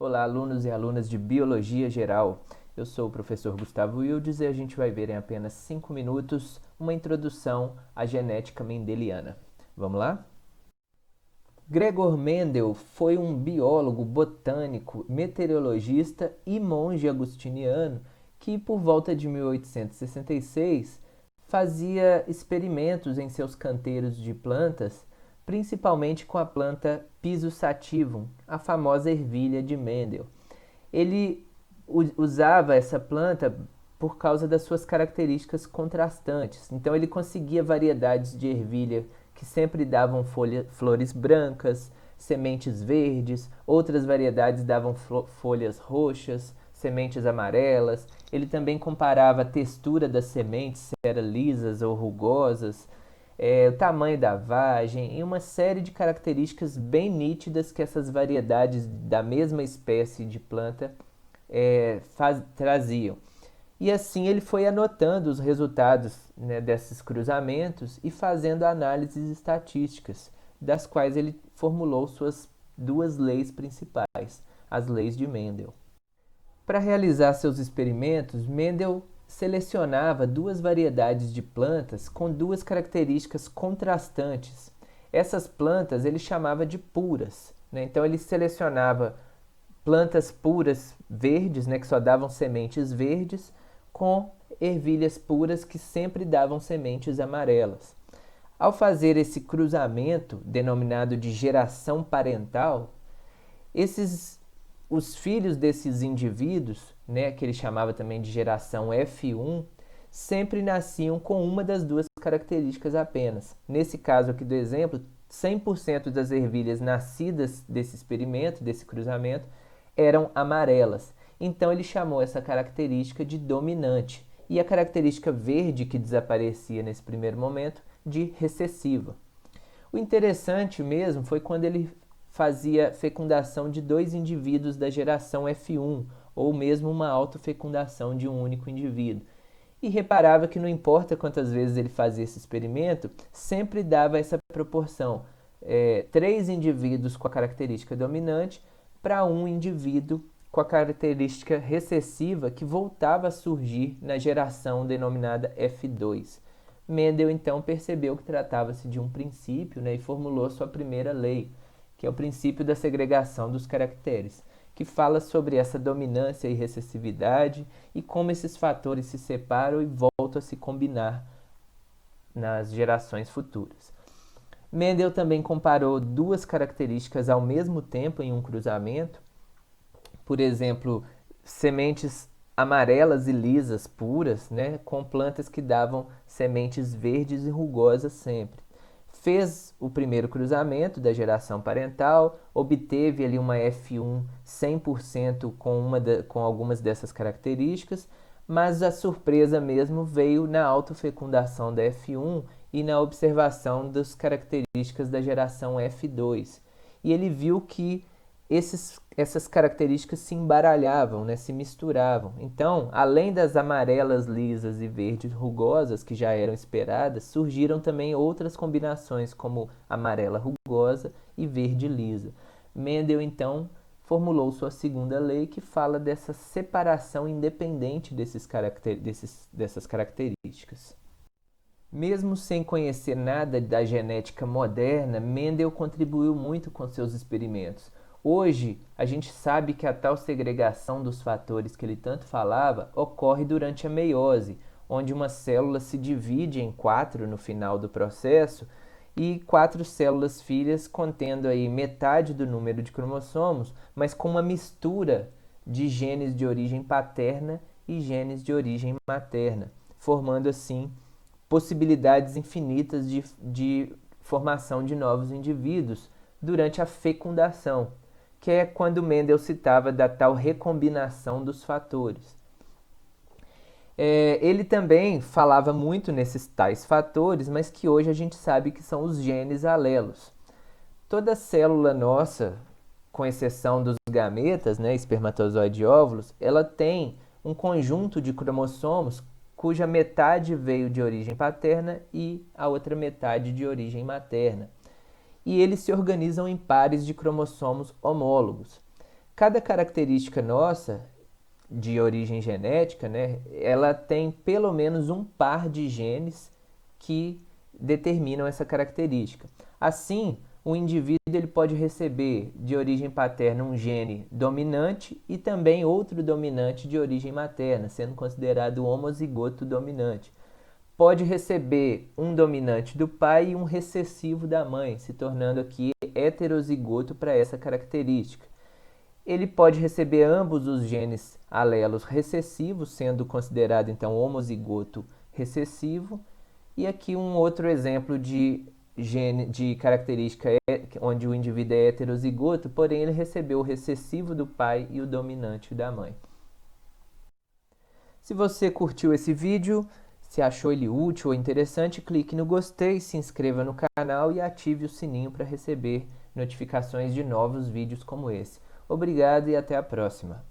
Olá, alunos e alunas de Biologia Geral. Eu sou o professor Gustavo Wildes e a gente vai ver em apenas 5 minutos uma introdução à genética mendeliana. Vamos lá? Gregor Mendel foi um biólogo, botânico, meteorologista e monge agustiniano que, por volta de 1866, fazia experimentos em seus canteiros de plantas, principalmente com a planta Pisum sativum, a famosa ervilha de Mendel. Ele usava essa planta por causa das suas características contrastantes. Então ele conseguia variedades de ervilha que sempre davam flores brancas, sementes verdes, outras variedades davam folhas roxas, sementes amarelas. Ele também comparava a textura das sementes, se eram lisas ou rugosas, o tamanho da vagem e uma série de características bem nítidas que essas variedades da mesma espécie de planta traziam. E assim ele foi anotando os resultados, né, desses cruzamentos e fazendo análises estatísticas, das quais ele formulou suas duas leis principais, as leis de Mendel. Para realizar seus experimentos, Mendel selecionava duas variedades de plantas com duas características contrastantes. Essas plantas ele chamava de puras, né? Então ele selecionava plantas puras verdes, né, que só davam sementes verdes, com ervilhas puras que sempre davam sementes amarelas. Ao fazer esse cruzamento, denominado de geração parental, os filhos desses indivíduos, né, que ele chamava também de geração F1, sempre nasciam com uma das duas características apenas. Nesse caso aqui do exemplo, 100% das ervilhas nascidas desse experimento, desse cruzamento, eram amarelas. Então ele chamou essa característica de dominante e a característica verde que desaparecia nesse primeiro momento de recessiva. O interessante mesmo foi quando ele fazia fecundação de dois indivíduos da geração F1, ou mesmo uma autofecundação de um único indivíduo. E reparava que não importa quantas vezes ele fazia esse experimento, sempre dava essa proporção. 3 indivíduos com a característica dominante para um indivíduo com a característica recessiva que voltava a surgir na geração denominada F2. Mendel então percebeu que tratava-se de um princípio, né, e formulou sua primeira lei, que é o princípio da segregação dos caracteres, que fala sobre essa dominância e recessividade e como esses fatores se separam e voltam a se combinar nas gerações futuras. Mendel também comparou duas características ao mesmo tempo em um cruzamento, por exemplo, sementes amarelas e lisas puras, né, com plantas que davam sementes verdes e rugosas sempre. Fez o primeiro cruzamento da geração parental, obteve ali uma F1 100% com algumas dessas características, mas a surpresa mesmo veio na autofecundação da F1 e na observação das características da geração F2. E ele viu que essas características se embaralhavam, né, se misturavam. Então, além das amarelas lisas e verdes rugosas que já eram esperadas, surgiram também outras combinações, como amarela rugosa e verde lisa. Mendel, então, formulou sua segunda lei, que fala dessa separação independente dessas características. Mesmo sem conhecer nada da genética moderna, Mendel contribuiu muito com seus experimentos. Hoje, a gente sabe que a tal segregação dos fatores que ele tanto falava ocorre durante a meiose, onde uma célula se divide em 4 no final do processo e 4 células filhas contendo aí metade do número de cromossomos, mas com uma mistura de genes de origem paterna e genes de origem materna, formando assim possibilidades infinitas de formação de novos indivíduos durante a fecundação, que é quando Mendel citava da tal recombinação dos fatores. Ele também falava muito nesses tais fatores, mas que hoje a gente sabe que são os genes alelos. Toda célula nossa, com exceção dos gametas, né, espermatozoide e óvulos, ela tem um conjunto de cromossomos cuja metade veio de origem paterna e a outra metade de origem materna. E eles se organizam em pares de cromossomos homólogos. Cada característica nossa de origem genética, né, ela tem pelo menos um par de genes que determinam essa característica. Assim, o indivíduo ele pode receber de origem paterna um gene dominante e também outro dominante de origem materna, sendo considerado homozigoto dominante. Pode receber um dominante do pai e um recessivo da mãe, se tornando aqui heterozigoto para essa característica. Ele pode receber ambos os genes alelos recessivos, sendo considerado então homozigoto recessivo. E aqui um outro exemplo de gene, de característica onde o indivíduo é heterozigoto, porém ele recebeu o recessivo do pai e o dominante da mãe. Se você curtiu esse vídeo, se achou ele útil ou interessante, clique no gostei, se inscreva no canal e ative o sininho para receber notificações de novos vídeos como esse. Obrigado e até a próxima!